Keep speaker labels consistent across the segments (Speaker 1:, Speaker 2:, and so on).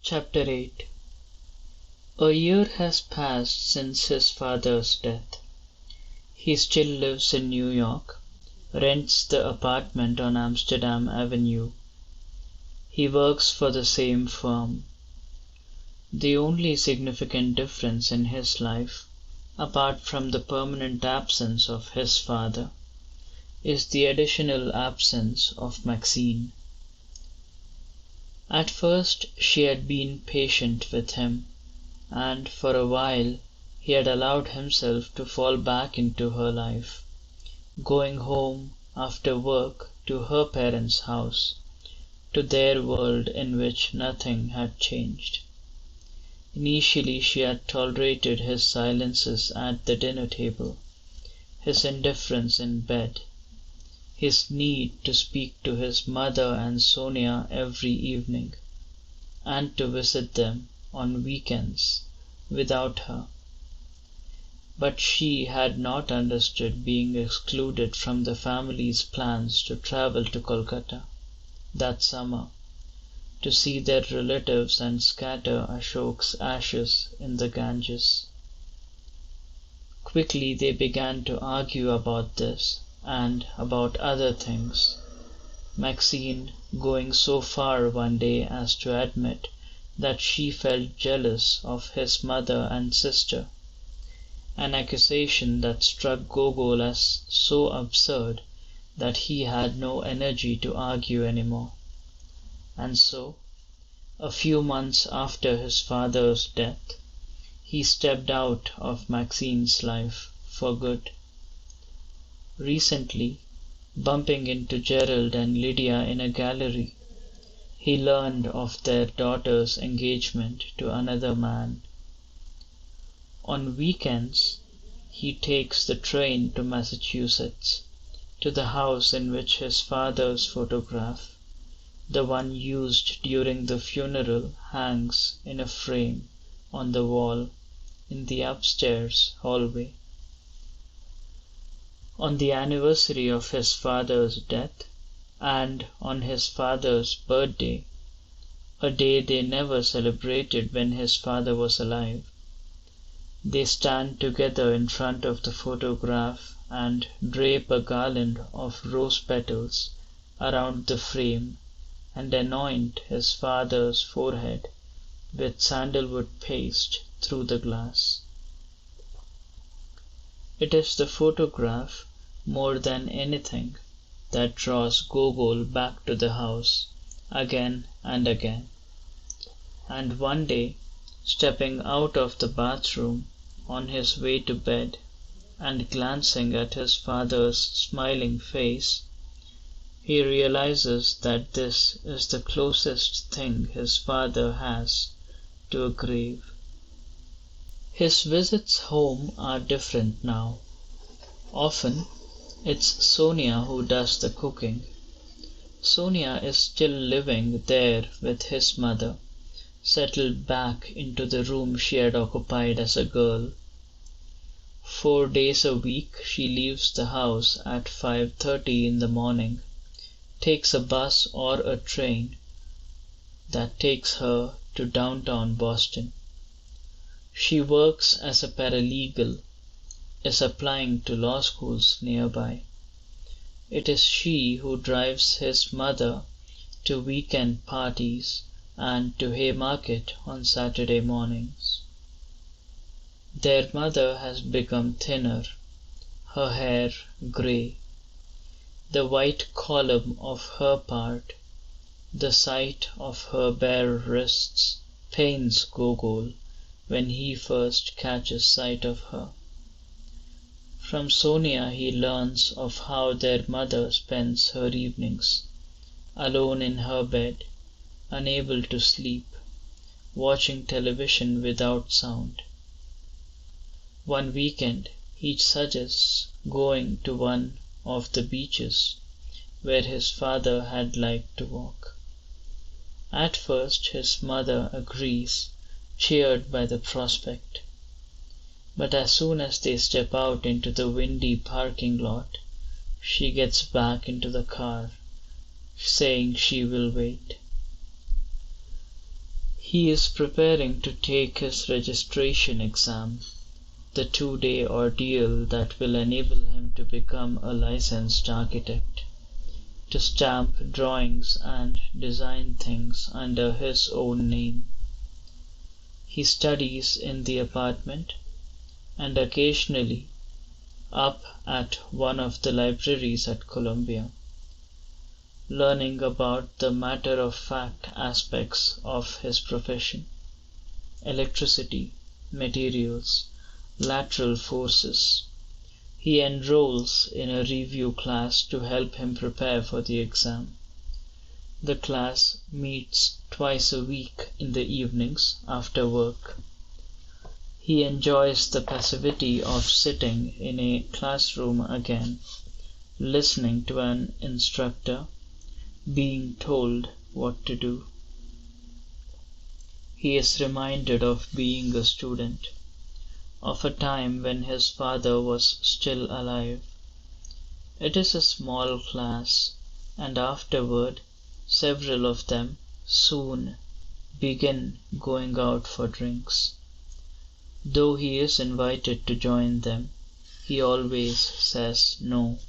Speaker 1: Chapter 8. A year has passed since his father's death. He still lives in New York, rents the apartment on Amsterdam Avenue. He works for the same firm. The only significant difference in his life, apart from the permanent absence of his father, is the additional absence of Maxine. At first she had been patient with him, and for a while he had allowed himself to fall back into her life, going home after work to her parents' house, to their world in which nothing had changed. Initially she had tolerated his silences at the dinner table, his indifference in bed, his need to speak to his mother and Sonia every evening, and to visit them on weekends without her. But she had not understood being excluded from the family's plans to travel to Kolkata that summer, to see their relatives and scatter Ashok's ashes in the Ganges. Quickly they began to argue about this and about other things, Maxine going so far one day as to admit that she felt jealous of his mother and sister, an accusation that struck Gogol as so absurd that he had no energy to argue any more. And so, a few months after his father's death, he stepped out of Maxine's life for good. Recently, bumping into Gerald and Lydia in a gallery, he learned of their daughter's engagement to another man. On weekends, he takes the train to Massachusetts, to the house in which his father's photograph, the one used during the funeral, hangs in a frame on the wall in the upstairs hallway. On the anniversary of his father's death, and on his father's birthday, a day they never celebrated when his father was alive, they stand together in front of the photograph and drape a garland of rose petals around the frame and anoint his father's forehead with sandalwood paste through the glass. It is the photograph, more than anything, that draws Gogol back to the house again and again. And one day, stepping out of the bathroom on his way to bed and glancing at his father's smiling face, he realizes that this is the closest thing his father has to a grave. His visits home are different now. Often it's Sonia who does the cooking. Sonia is still living there with his mother, settled back into the room she had occupied as a girl. 4 days a week she leaves the house at 5:30 in the morning, takes a bus or a train that takes her to downtown Boston. She works as a paralegal, is applying to law schools nearby. It is she who drives his mother to weekend parties and to Haymarket on Saturday mornings. Their mother has become thinner, her hair grey. The white column of her part, the sight of her bare wrists, pains Gogol when he first catches sight of her. From Sonia he learns of how their mother spends her evenings, alone in her bed, unable to sleep, watching television without sound. One weekend he suggests going to one of the beaches where his father had liked to walk. At first his mother agrees, cheered by the prospect. But as soon as they step out into the windy parking lot, she gets back into the car, saying she will wait. He is preparing to take his registration exam, the 2-day ordeal that will enable him to become a licensed architect, to stamp drawings and design things under his own name. He studies in the apartment and occasionally up at one of the libraries at Columbia, learning about the matter-of-fact aspects of his profession: electricity, materials, lateral forces. He enrolls in a review class to help him prepare for the exam. The class meets twice a week in the evenings after work. He enjoys the passivity of sitting in a classroom again, listening to an instructor, being told what to do. He is reminded of being a student, of a time when his father was still alive. It is a small class, and afterward several of them soon begin going out for drinks. Though he is invited to join them, he always says no.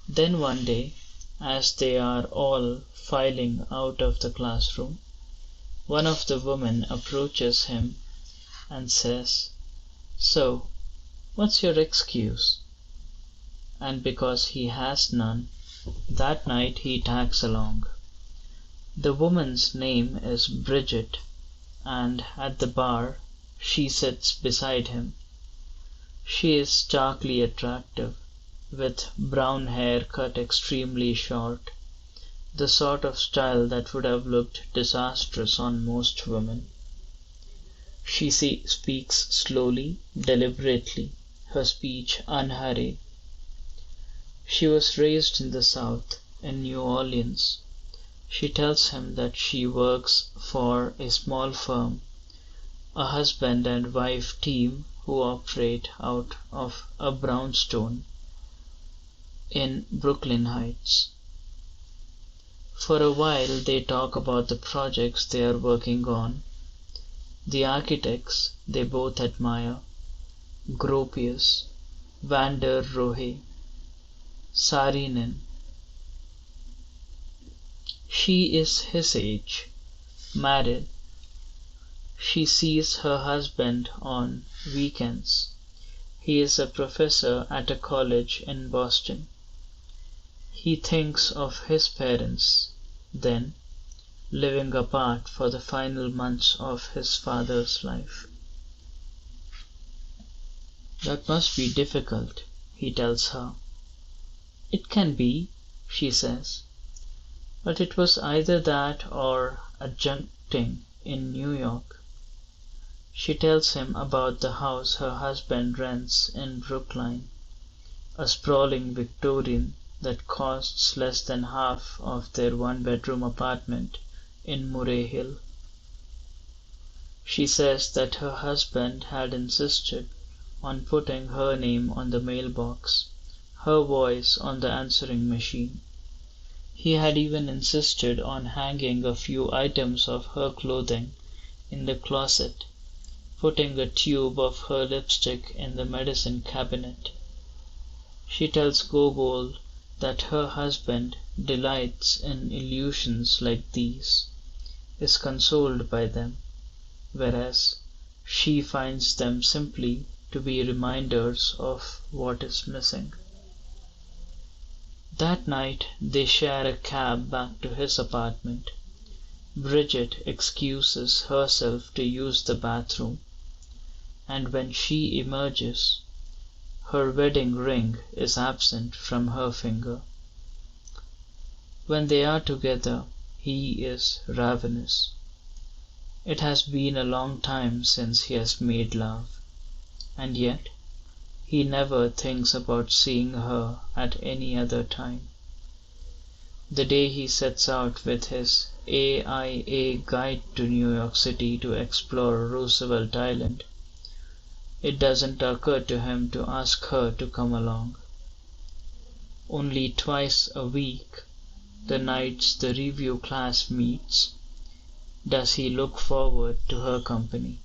Speaker 1: Then one day, as they are all filing out of the classroom, one of the women approaches him and says, "So, what's your excuse?" And because he has none, that night he tags along. The woman's name is Bridget, and at the bar she sits beside him. She is starkly attractive, with brown hair cut extremely short, the sort of style that would have looked disastrous on most women. She speaks slowly, deliberately, her speech unhurried. She was raised in the South, in New Orleans. She tells him that she works for a small firm, a husband and wife team who operate out of a brownstone in Brooklyn Heights. For a while they talk about the projects they are working on, the architects they both admire: Gropius, van der Rohe, Saarinen. She is his age, married. She sees her husband on weekends. He is a professor at a college in Boston. He thinks of his parents, then, living apart for the final months of his father's life. "That must be difficult," he tells her. "It can be," she says, "but it was either that or adjuncting in New York." She tells him about the house her husband rents in Brookline, a sprawling Victorian that costs less than half of their one-bedroom apartment in Murray Hill. She says that her husband had insisted on putting her name on the mailbox, her voice on the answering machine. He had even insisted on hanging a few items of her clothing in the closet, putting a tube of her lipstick in the medicine cabinet. She tells Gogol that her husband delights in illusions like these, is consoled by them, whereas she finds them simply to be reminders of what is missing. That night they share a cab back to his apartment. Bridget excuses herself to use the bathroom, and when she emerges, her wedding ring is absent from her finger. When they are together, he is ravenous. It has been a long time since he has made love, and yet he never thinks about seeing her at any other time. The day he sets out with his AIA guide to New York City to explore Roosevelt Island, it doesn't occur to him to ask her to come along. Only twice a week, the nights the review class meets, does he look forward to her company.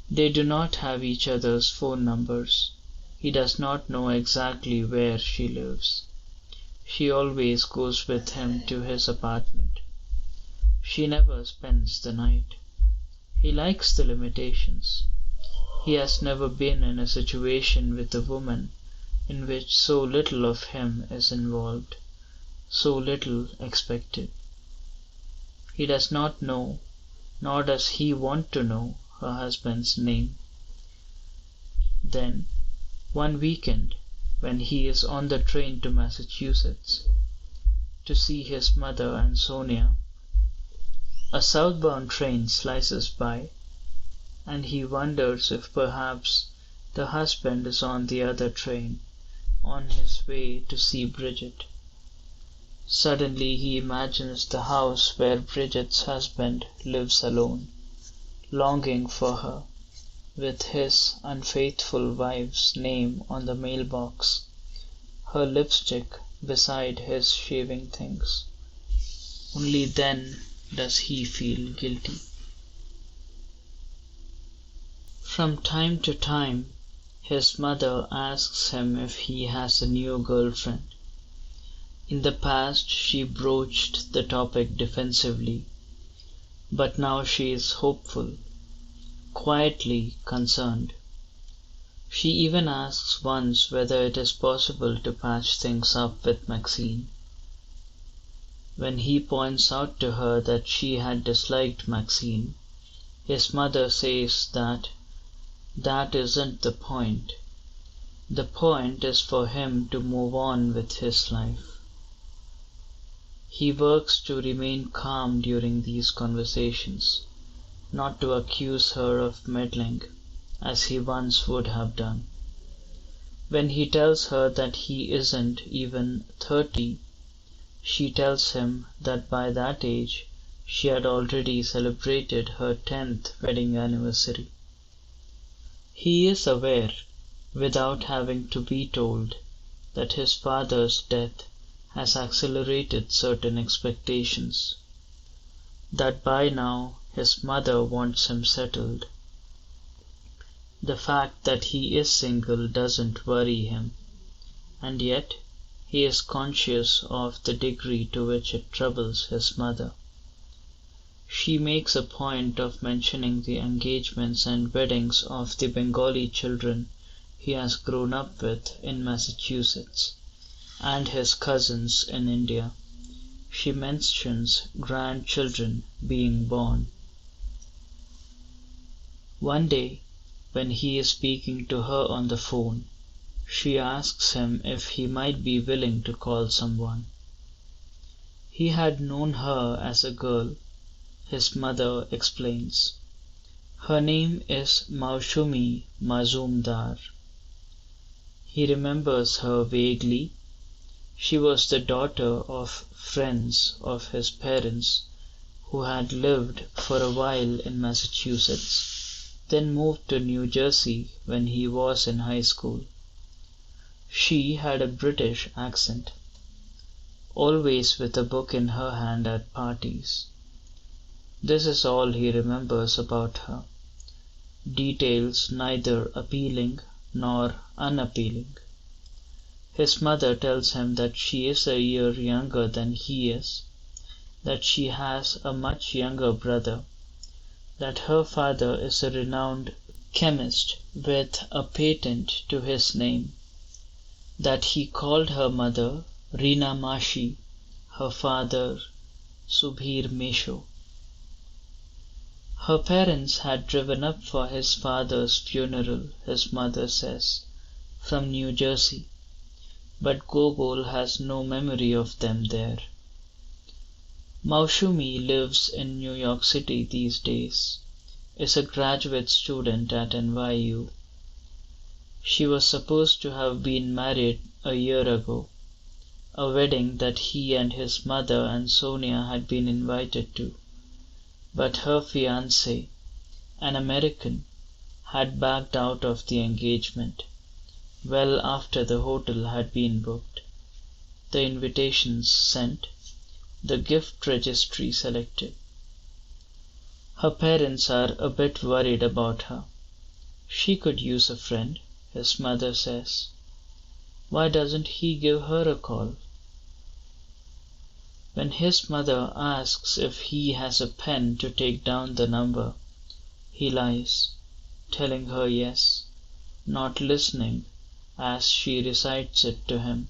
Speaker 1: They do not have each other's phone numbers. He does not know exactly where she lives. She always goes with him to his apartment. She never spends the night. He likes the limitations. He has never been in a situation with a woman in which so little of him is involved, so little expected. He does not know, nor does he want to know, her husband's name. Then, one weekend, when he is on the train to Massachusetts to see his mother and Sonia, a southbound train slices by, and he wonders if perhaps the husband is on the other train, on his way to see Bridget. Suddenly he imagines the house where Bridget's husband lives alone, longing for her, with his unfaithful wife's name on the mailbox, her lipstick beside his shaving things. Only then does he feel guilty. From time to time, his mother asks him if he has a new girlfriend. In the past she broached the topic defensively, but now she is hopeful, quietly concerned. She even asks once whether it is possible to patch things up with Maxine. When he points out to her that she had disliked Maxine, his mother says that isn't the point. The point is for him to move on with his life. He works to remain calm during these conversations, not to accuse her of meddling, as he once would have done. When he tells her that he isn't even 30, she tells him that by that age she had already celebrated her 10th wedding anniversary. He is aware, without having to be told, that his father's death has accelerated certain expectations, that by now his mother wants him settled. The fact that he is single doesn't worry him, and yet he is conscious of the degree to which it troubles his mother. She makes a point of mentioning the engagements and weddings of the Bengali children he has grown up with in Massachusetts, and his cousins in India. She mentions grandchildren being born. One day, when he is speaking to her on the phone, she asks him if he might be willing to call someone. He had known her as a girl, his mother explains. Her name is Maushumi Mazumdar. He remembers her vaguely. She was the daughter of friends of his parents who had lived for a while in Massachusetts, then moved to New Jersey when he was in high school. She had a British accent, always with a book in her hand at parties. This is all he remembers about her, details neither appealing nor unappealing. His mother tells him that she is a year younger than he is, that she has a much younger brother, that her father is a renowned chemist with a patent to his name, that he called her mother Rina Mashi, her father Subhir Mesho. Her parents had driven up for his father's funeral, his mother says, from New Jersey, but Gogol has no memory of them there. Maushumi lives in New York City these days, is a graduate student at NYU. She was supposed to have been married a year ago, a wedding that he and his mother and Sonia had been invited to, but her fiancé, an American, had backed out of the engagement, well after the hotel had been booked, the invitations sent, the gift registry selected. Her parents are a bit worried about her. She could use a friend, his mother says. Why doesn't he give her a call? When his mother asks if he has a pen to take down the number, he lies, telling her yes, not listening as she recites it to him.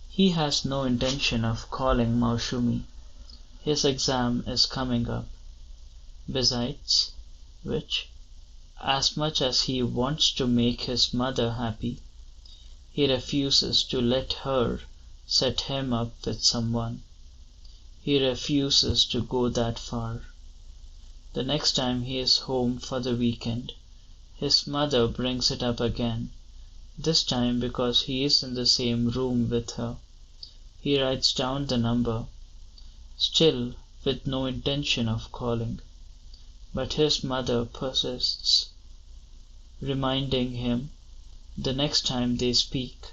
Speaker 1: He has no intention of calling Maushumi. His exam is coming up. Besides which, as much as he wants to make his mother happy, he refuses to let her set him up with someone. He refuses to go that far. The next time he is home for the weekend, his mother brings it up again, this time because he is in the same room with her. He writes down the number, still with no intention of calling. But his mother persists, reminding him, the next time they speak,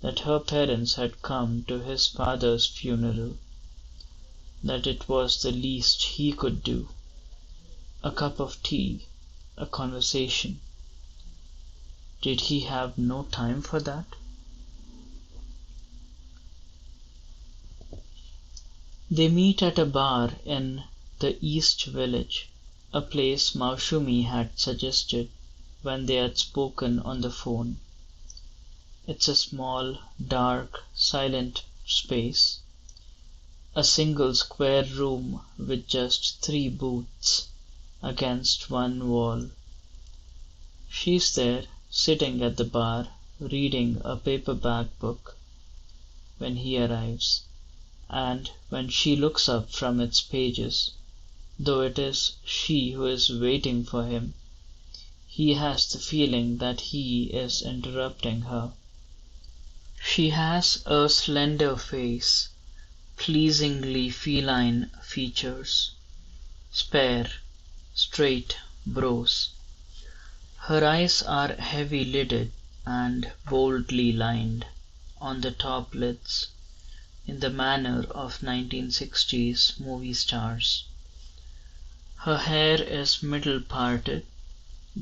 Speaker 1: that her parents had come to his father's funeral, that it was the least he could do. A cup of tea, a conversation. Did he have no time for that? They meet at a bar in the East Village, a place Maushumi had suggested when they had spoken on the phone. It's a small, dark, silent space, a single square room with just 3 booths against one wall. She's there, sitting at the bar, reading a paperback book, when he arrives, and when she looks up from its pages, though it is she who is waiting for him, he has the feeling that he is interrupting her. She has a slender face, pleasingly feline features, spare, straight brows. Her eyes are heavy-lidded and boldly lined on the top lids, in the manner of 1960s movie stars. Her hair is middle-parted,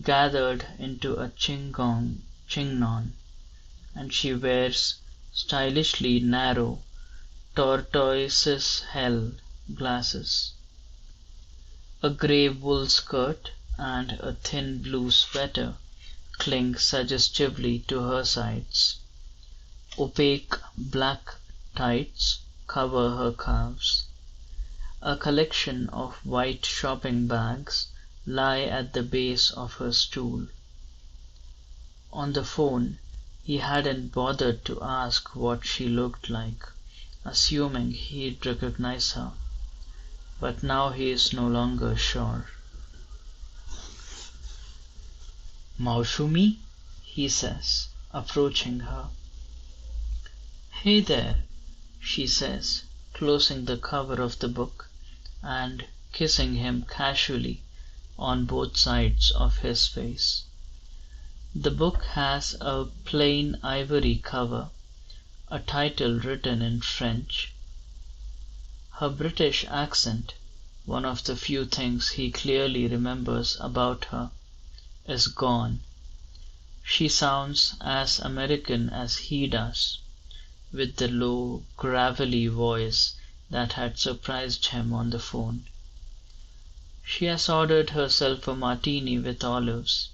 Speaker 1: gathered into a chignon, and she wears stylishly narrow tortoise-shell glasses. A grey wool skirt and a thin blue sweater cling suggestively to her sides. Opaque black tights cover her calves. A collection of white shopping bags lie at the base of her stool. On the phone, he hadn't bothered to ask what she looked like, assuming he'd recognize her. But now he is no longer sure. "Maushumi?" he says, approaching her. "Hey there," she says, closing the cover of the book and kissing him casually on both sides of his face. The book has a plain ivory cover, a title written in French. Her British accent, one of the few things he clearly remembers about her, is gone. She sounds as American as he does, with the low, gravelly voice that had surprised him on the phone. She has ordered herself a martini with olives.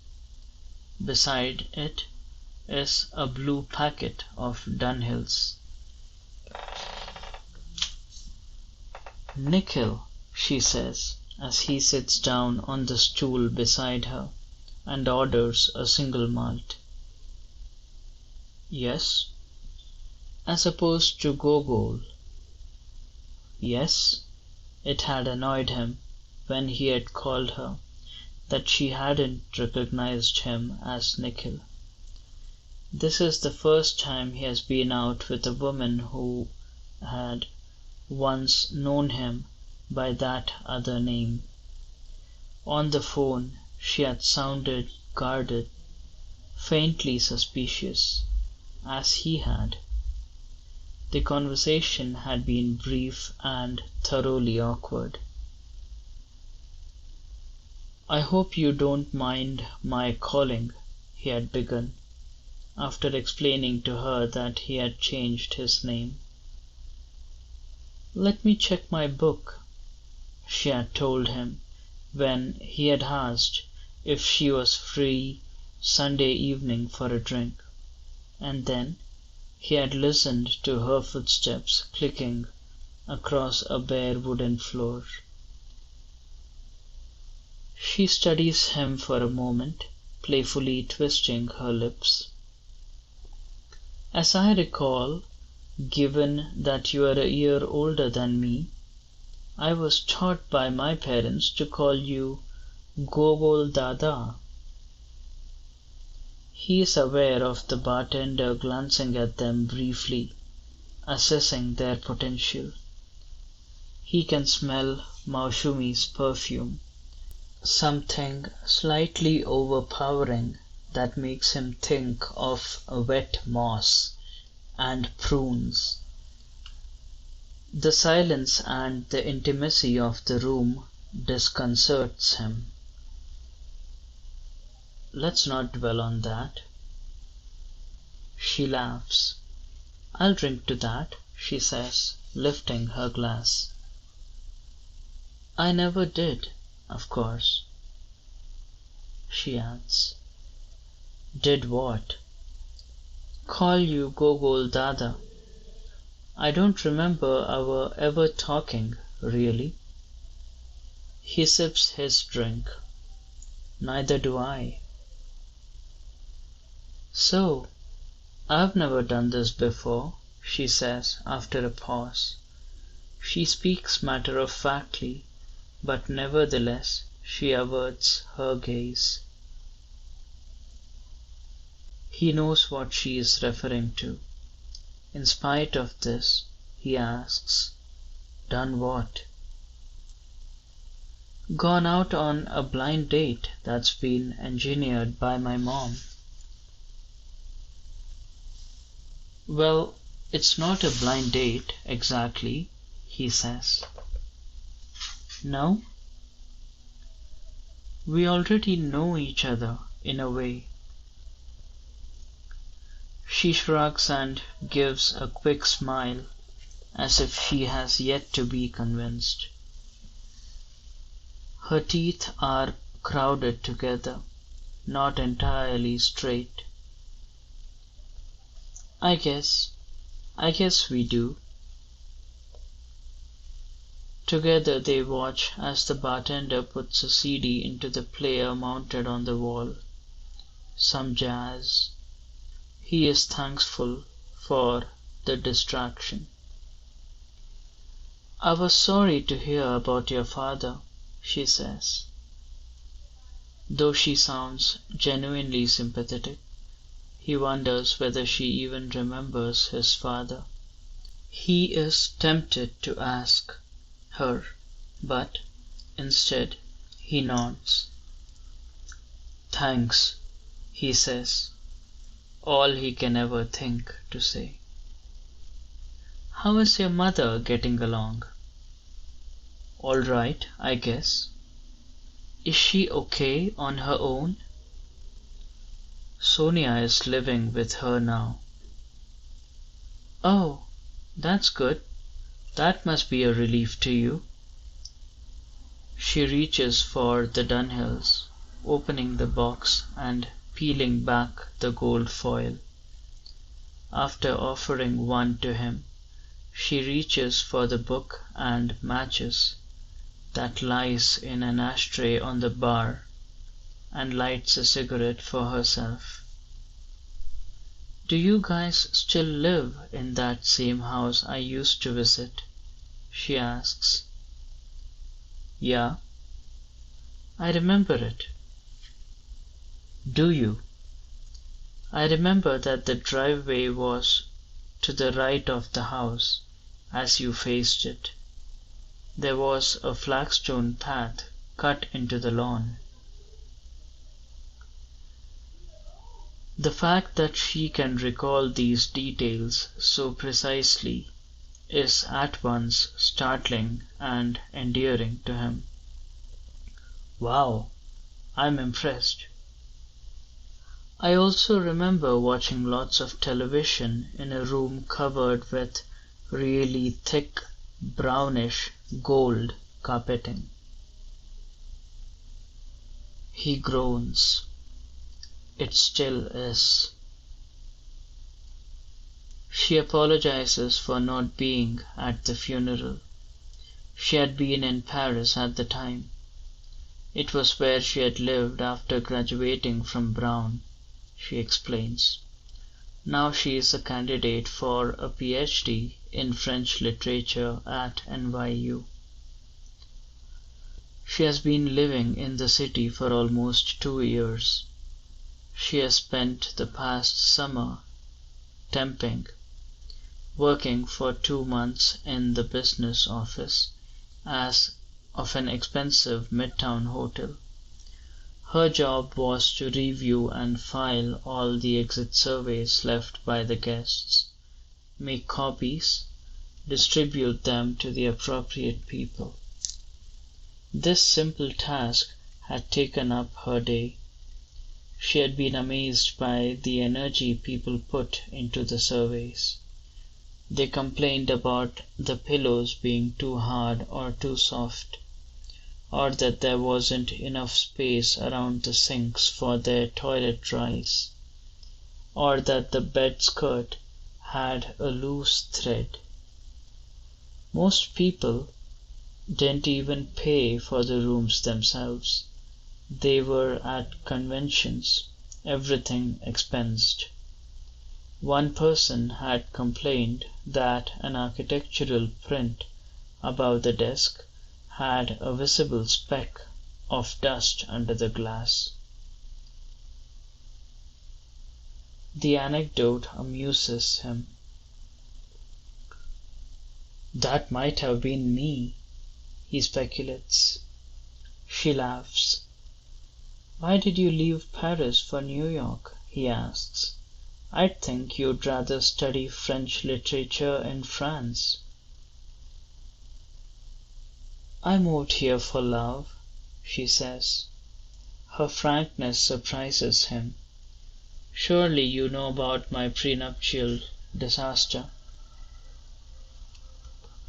Speaker 1: Beside it is a blue packet of Dunhills. "Nikhil," she says, as he sits down on the stool beside her and orders a single malt. "Yes?" "As opposed to Gogol." Yes, it had annoyed him, when he had called her, that she hadn't recognized him as Nikhil. This is the first time he has been out with a woman who had once known him by that other name. On the phone she had sounded guarded, faintly suspicious, as he had. The conversation had been brief and thoroughly awkward. I hope you don't mind my calling, he had begun, after explaining to her that he had changed his name. Let me check my book, she had told him when he had asked if she was free Sunday evening for a drink, and then he had listened to her footsteps clicking across a bare wooden floor. She studies him for a moment, playfully twisting her lips. As I recall, given that you are a year older than me, I was taught by my parents to call you Gogol Dada. He is aware of the bartender glancing at them briefly, assessing their potential. He can smell Maushumi's perfume, something slightly overpowering that makes him think of wet moss and prunes. The silence and the intimacy of the room disconcerts him. Let's not dwell on that. She laughs. I'll drink to that, she says, lifting her glass. I never did, of course, she adds. Did what? Call you Gogol Dada. I don't remember our ever talking, really. He sips his drink. Neither do I. So, I've never done this before, she says after a pause. She speaks matter-of-factly, but nevertheless she averts her gaze. He knows what she is referring to. In spite of this, he asks, Done what? Gone out on a blind date that's been engineered by my mom. Well, it's not a blind date, exactly, he says. No? We already know each other, in a way. She shrugs and gives a quick smile, as if she has yet to be convinced. Her teeth are crowded together, not entirely straight. I guess we do. Together they watch as the bartender puts a CD into the player mounted on the wall. Some jazz. He is thankful for the distraction. I was sorry to hear about your father, she says. Though she sounds genuinely sympathetic, he wonders whether she even remembers his father. He is tempted to ask her, but instead he nods. Thanks, he says, all he can ever think to say. How is your mother getting along? All right, I guess. Is she okay on her own? Sonia is living with her now. Oh, that's good. That must be a relief to you. She reaches for the Dunhills, opening the box and peeling back the gold foil. After offering one to him, she reaches for the book and matches that lies in an ashtray on the bar and lights a cigarette for herself. Do you guys still live in that same house I used to visit? She asks. Yeah. I remember it. Do you? I remember that the driveway was to the right of the house as you faced it. There was a flagstone path cut into the lawn. The fact that she can recall these details so precisely is at once startling and endearing to him. Wow, I'm impressed. I also remember watching lots of television in a room covered with really thick brownish gold carpeting. He groans. It still is. She apologizes for not being at the funeral. She had been in Paris at the time. It was where she had lived after graduating from Brown, she explains. Now she is a candidate for a PhD in French literature at NYU. She has been living in the city for almost 2 years. She has spent the past summer temping, working for 2 months in the business office of an expensive midtown hotel. Her job was to review and file all the exit surveys left by the guests, make copies, distribute them to the appropriate people. This simple task had taken up her day. She had been amazed by the energy people put into the surveys. They complained about the pillows being too hard or too soft, or that there wasn't enough space around the sinks for their toilet rice, or that the bed skirt had a loose thread. Most people didn't even pay for the rooms themselves. They were at conventions, everything expensed. One person had complained that an architectural print above the desk had a visible speck of dust under the glass. The anecdote amuses him. That might have been me, he speculates. She laughs. Why did you leave Paris for New York? He asks. I'd think you'd rather study French literature in France. I moved here for love, she says. Her frankness surprises him. Surely you know about my prenuptial disaster.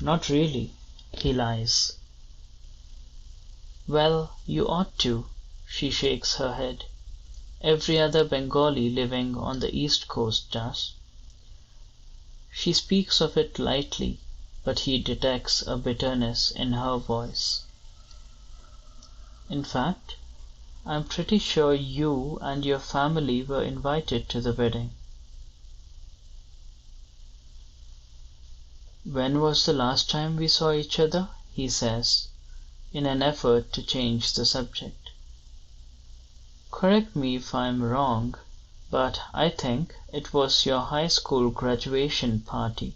Speaker 1: Not really, he lies. Well, you ought to, she shakes her head. Every other Bengali living on the East Coast does. She speaks of it lightly, but he detects a bitterness in her voice. In fact, I'm pretty sure you and your family were invited to the wedding. When was the last time we saw each other? He says, in an effort to change the subject. Correct me if I'm wrong, but I think it was your high school graduation party.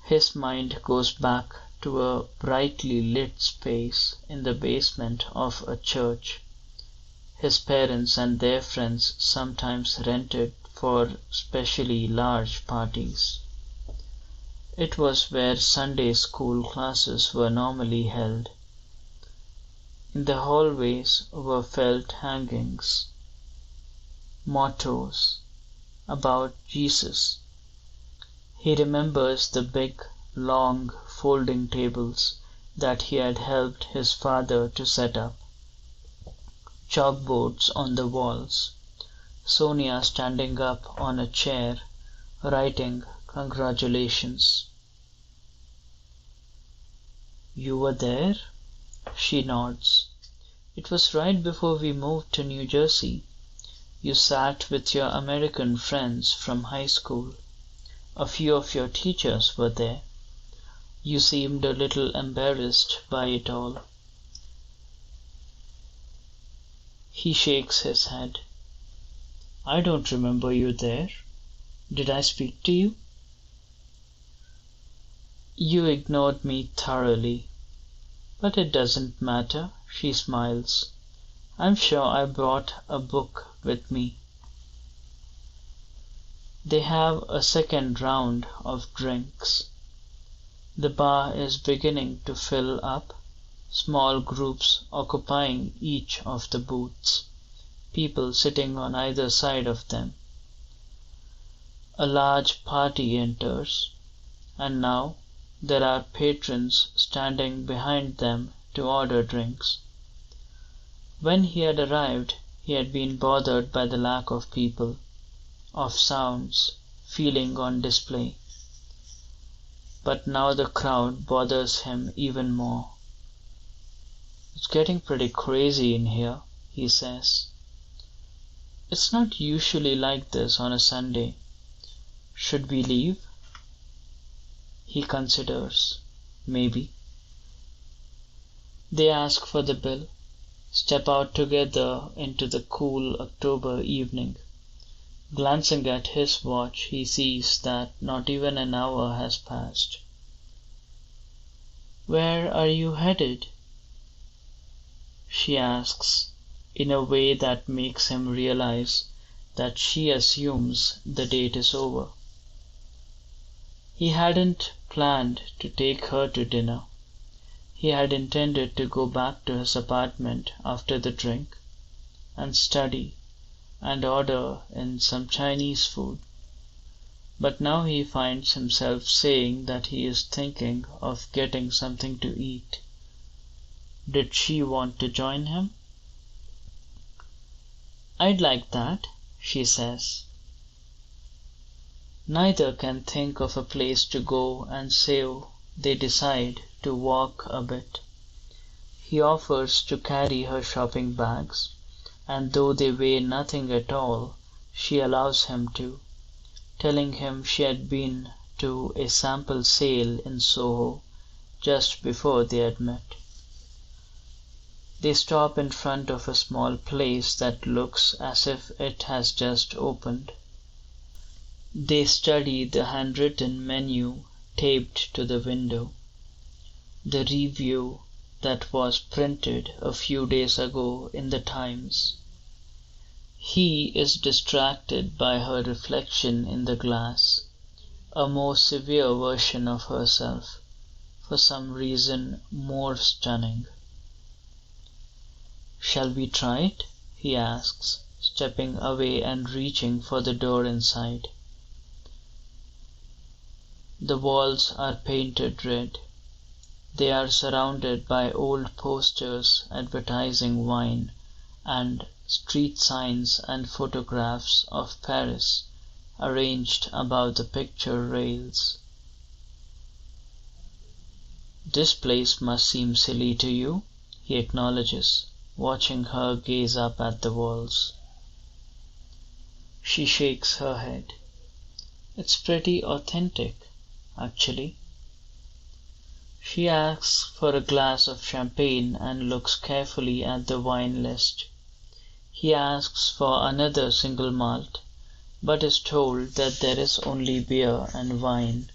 Speaker 1: His mind goes back to a brightly lit space in the basement of a church his parents and their friends sometimes rented for specially large parties. It was where Sunday school classes were normally held. In the hallways were felt hangings, mottos about Jesus. He remembers the big, long folding tables that he had helped his father to set up, chalkboards on the walls, Sonia standing up on a chair, writing congratulations. You were there? She nods. It was right before we moved to New Jersey. You sat with your American friends from high school. A few of your teachers were there. You seemed a little embarrassed by it all. He shakes his head. I don't remember you there. Did I speak to you? You ignored me thoroughly. But it doesn't matter, she smiles. I'm sure I brought a book with me. They have a second round of drinks. The bar is beginning to fill up. small groups occupying each of the booths, people sitting on either side of them. A large party enters, and now there are patrons standing behind them to order drinks. When he had arrived, he had been bothered by the lack of people, of sounds, feeling on display. But now the crowd bothers him even more. "It's getting pretty crazy in here," he says. "It's not usually like this on a Sunday. Should we leave?" He considers. Maybe. They ask for the bill, step out together into the cool October evening. Glancing at his watch, he sees that not even an hour has passed. "Where are you headed?" she asks, in a way that makes him realize that she assumes the date is over. He hadn't planned to take her to dinner. He had intended to go back to his apartment after the drink and study and order in some Chinese food. But now he finds himself saying that he is thinking of getting something to eat. Did she want to join him? "I'd like that," she says. Neither can think of a place to go, and so they decide to walk a bit. He offers to carry her shopping bags, and though they weigh nothing at all, she allows him to, telling him she had been to a sample sale in Soho just before they had met. They stop in front of a small place that looks as if it has just opened. They study the handwritten menu taped to the window, the review that was printed a few days ago in the Times. He is distracted by her reflection in the glass, a more severe version of herself, for some reason more stunning. "Shall we try it?" he asks, stepping away and reaching for the door inside. The walls are painted red. They are surrounded by old posters advertising wine, and street signs and photographs of Paris arranged above the picture rails. "This place must seem silly to you," he acknowledges, watching her gaze up at the walls. She shakes her head. "It's pretty authentic, actually." She asks for a glass of champagne and looks carefully at the wine list. He asks for another single malt, but is told that there is only beer and wine.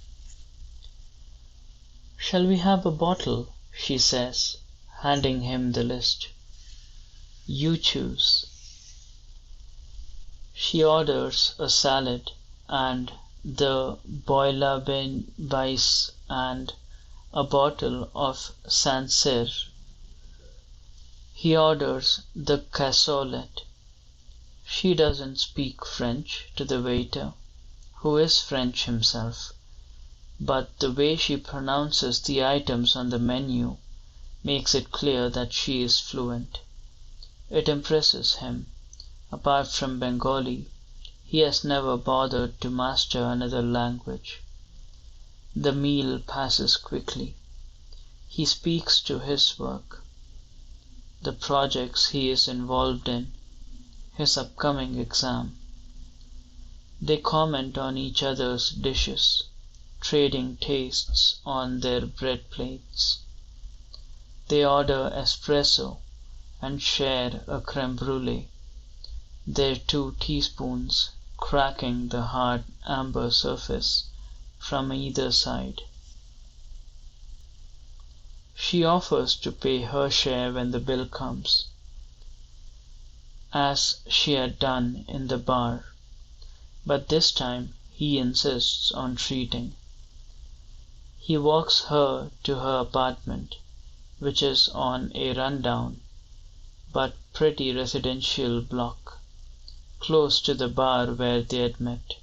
Speaker 1: "Shall we have a bottle?" she says, handing him the list. "You choose." She orders a salad and the bouillabaisse and a bottle of Sancerre. He orders the cassolette. She doesn't speak French to the waiter, who is French himself, but the way she pronounces the items on the menu makes it clear that she is fluent. It impresses him. Apart from Bengali, he has never bothered to master another language. The meal passes quickly. He speaks to his work, the projects he is involved in, his upcoming exam. They comment on each other's dishes, trading tastes on their bread plates. They order espresso and share a crème brûlée, their 2 teaspoons cracking the hard amber surface from either side. She offers to pay her share when the bill comes, as she had done in the bar, but this time he insists on treating. He walks her to her apartment, which is on a rundown but pretty residential block, close to the bar where they had met.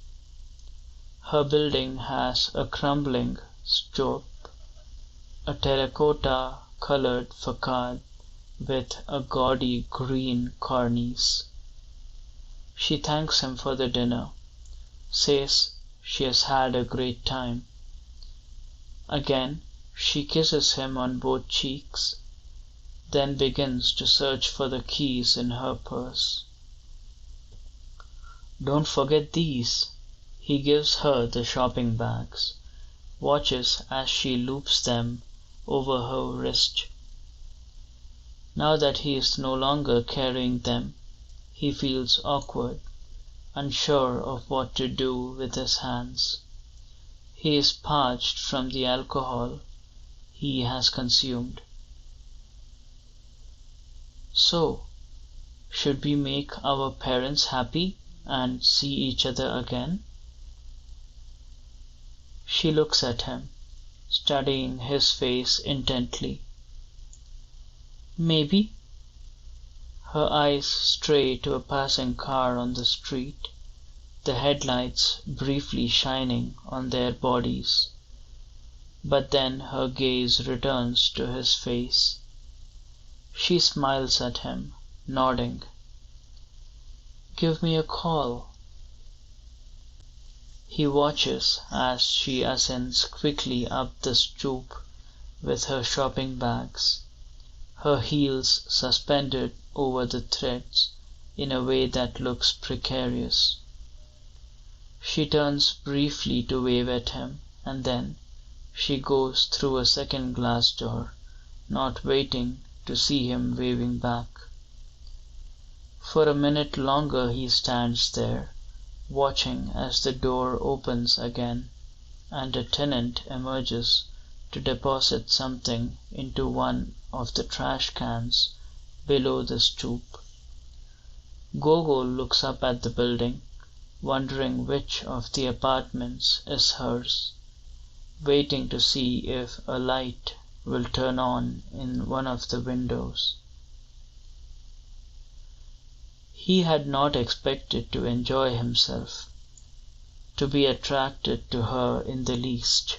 Speaker 1: Her building has a crumbling stoop, a terracotta-colored facade with a gaudy green cornice. She thanks him for the dinner, says she has had a great time. Again she kisses him on both cheeks, then begins to search for the keys in her purse. "Don't forget these." He gives her the shopping bags, watches as she loops them over her wrist. Now that he is no longer carrying them, he feels awkward, unsure of what to do with his hands. He is parched from the alcohol he has consumed. "So, should we make our parents happy and see each other again?" She looks at him, studying his face intently. "Maybe." Her eyes stray to a passing car on the street, the headlights briefly shining on their bodies. But then her gaze returns to his face. She smiles at him, nodding. "Give me a call." He watches as she ascends quickly up the stoop with her shopping bags, her heels suspended over the threads in a way that looks precarious. She turns briefly to wave at him, and then she goes through a second glass door, not waiting to see him waving back. For a minute longer he stands there, watching as the door opens again and a tenant emerges to deposit something into one of the trash cans below the stoop. Gogol looks up at the building, wondering which of the apartments is hers, waiting to see if a light will turn on in one of the windows. He had not expected to enjoy himself, to be attracted to her in the least.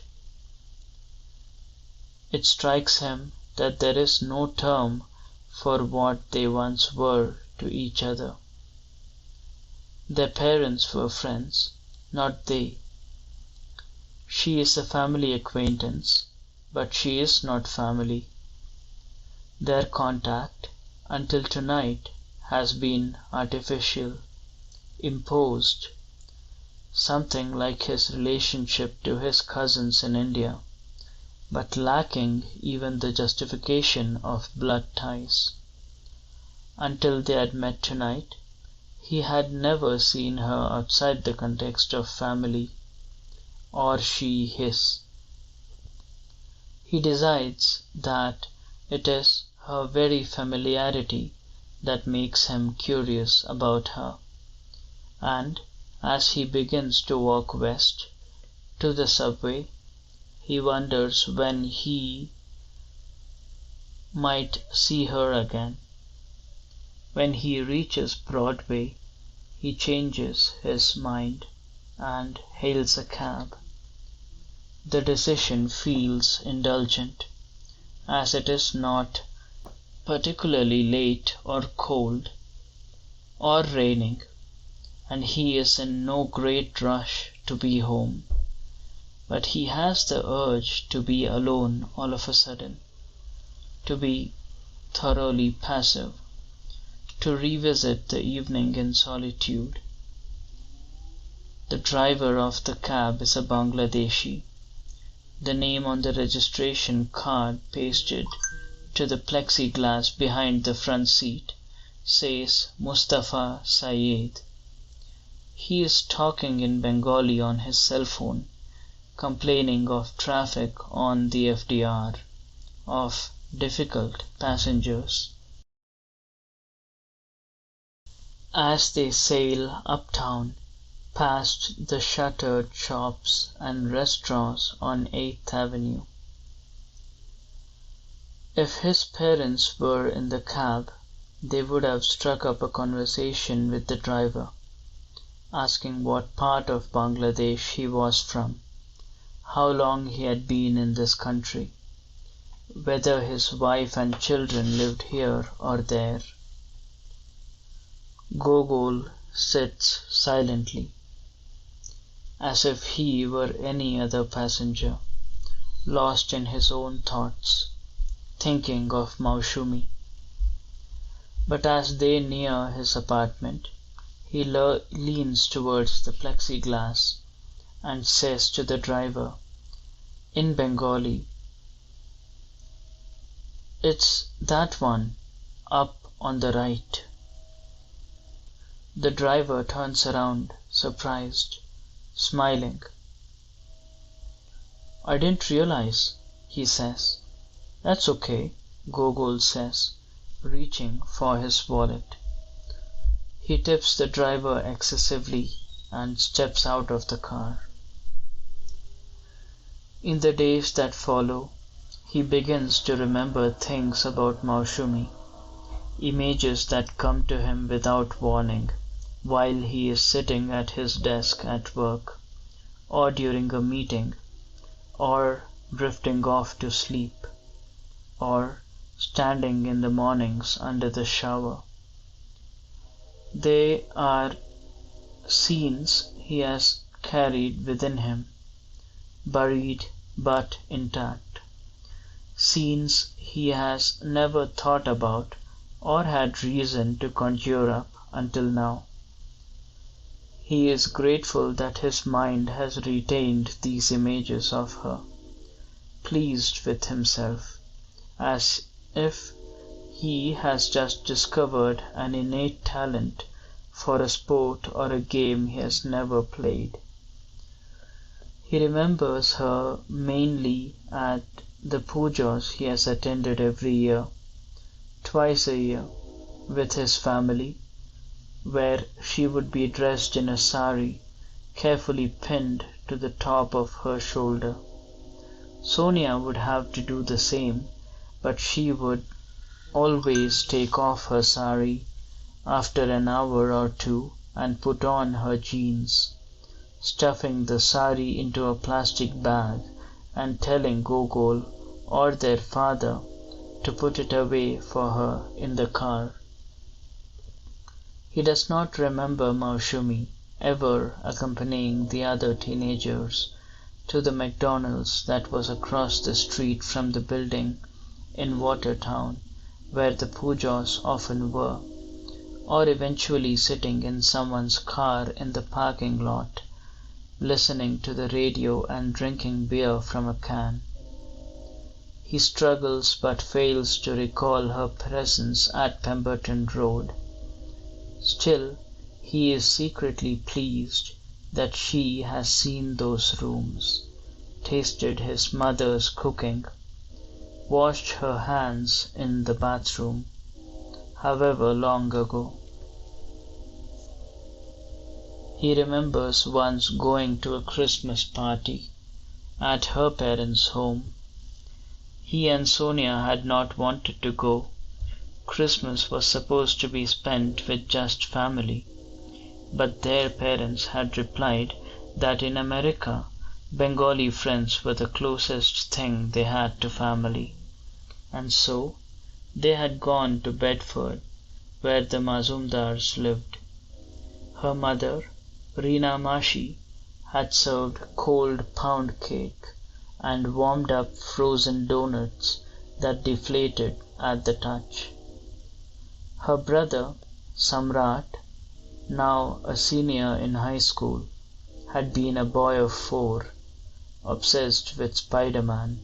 Speaker 1: It strikes him that there is no term for what they once were to each other. Their parents were friends, not they. She is a family acquaintance, but she is not family. Their contact, until tonight, has been artificial, imposed, something like his relationship to his cousins in India, but lacking even the justification of blood ties. Until they had met tonight, he had never seen her outside the context of family, or she his. He decides that it is her very familiarity that makes him curious about her, and as he begins to walk west, to the subway, he wonders when he might see her again. When he reaches Broadway, he changes his mind and hails a cab. The decision feels indulgent, as it is not particularly late or cold or raining, and he is in no great rush to be home. But he has the urge to be alone all of a sudden, to be thoroughly passive, to revisit the evening in solitude. The driver of the cab is a Bangladeshi. The name on the registration card pasted to the plexiglass behind the front seat says Mustafa Sayed. He is talking in Bengali on his cell phone, complaining of traffic on the FDR, of difficult passengers. As they sail uptown, past the shuttered shops and restaurants on 8th Avenue, If his parents were in the cab, they would have struck up a conversation with the driver, asking what part of Bangladesh he was from, how long he had been in this country, whether his wife and children lived here or there. Gogol sits silently, as if he were any other passenger, lost in his own thoughts, thinking of Maushumi. But as they near his apartment, he leans towards the plexiglass and says to the driver, in Bengali, "It's that one, up on the right." The driver turns around, surprised, smiling. "I didn't realize," he says. "That's okay," Gogol says, reaching for his wallet. He tips the driver excessively and steps out of the car. In the days that follow, he begins to remember things about Maushumi, images that come to him without warning while he is sitting at his desk at work, or during a meeting, or drifting off to sleep, or standing in the mornings under the shower. They are scenes he has carried within him, buried but intact, scenes he has never thought about or had reason to conjure up until now. He is grateful that his mind has retained these images of her, pleased with himself, as if he has just discovered an innate talent for a sport or a game he has never played. He remembers her mainly at the pujas he has attended every year, twice a year, with his family, where she would be dressed in a sari carefully pinned to the top of her shoulder. Sonia would have to do the same, but she would always take off her sari after an hour or two and put on her jeans, stuffing the sari into a plastic bag and telling Gogol or their father to put it away for her in the car. He does not remember Maushumi ever accompanying the other teenagers to the McDonald's that was across the street from the building in Watertown where the pujas often were, or eventually sitting in someone's car in the parking lot, listening to the radio and drinking beer from a can. He struggles but fails to recall her presence at Pemberton Road. Still, he is secretly pleased that she has seen those rooms, tasted his mother's cooking, washed her hands in the bathroom, however long ago. He remembers once going to a Christmas party at her parents' home. He and Sonia had not wanted to go. Christmas was supposed to be spent with just family, but their parents had replied that in America Bengali friends were the closest thing they had to family, and so they had gone to Bedford, where the Mazumdars lived. Her mother, Reena Mashi, had served cold pound cake and warmed up frozen doughnuts that deflated at the touch. Her brother, Samrat, now a senior in high school, had been a boy of 4, obsessed with Spider-Man.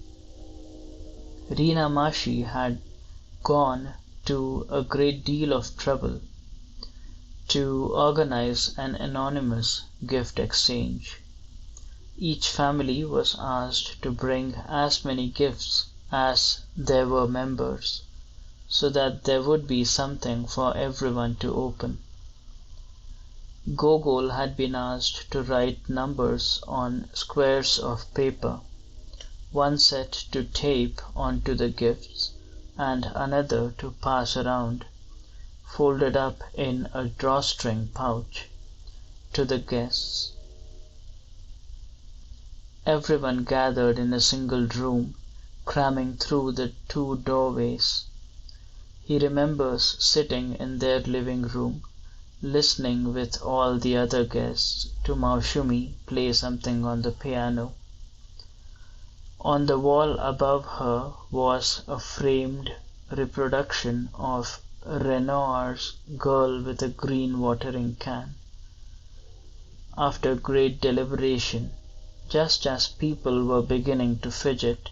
Speaker 1: Reena Mashi had gone to a great deal of trouble to organize an anonymous gift exchange. Each family was asked to bring as many gifts as there were members, so that there would be something for everyone to open. Gogol had been asked to write numbers on squares of paper, one set to tape onto the gifts and another to pass around, folded up in a drawstring pouch, to the guests. Everyone gathered in a single room, cramming through the two doorways. He remembers sitting in their living room, listening with all the other guests to Maushumi play something on the piano. On the wall above her was a framed reproduction of Renoir's Girl with a Green Watering Can. After great deliberation, just as people were beginning to fidget,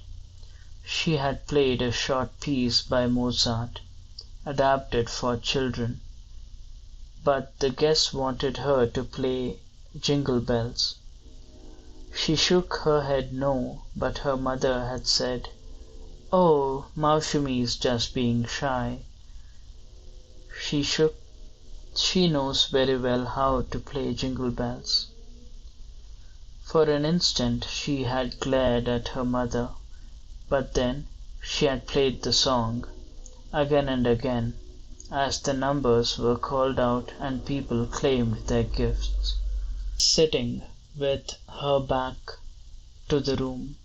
Speaker 1: she had played a short piece by Mozart, adapted for children, but the guests wanted her to play Jingle Bells. She shook her head no, but her mother had said, "Oh, Maushami's just being shy. She knows very well how to play Jingle Bells." For an instant she had glared at her mother, but then she had played the song, again and again, as the numbers were called out and people claimed their gifts. Sitting with her back to the room,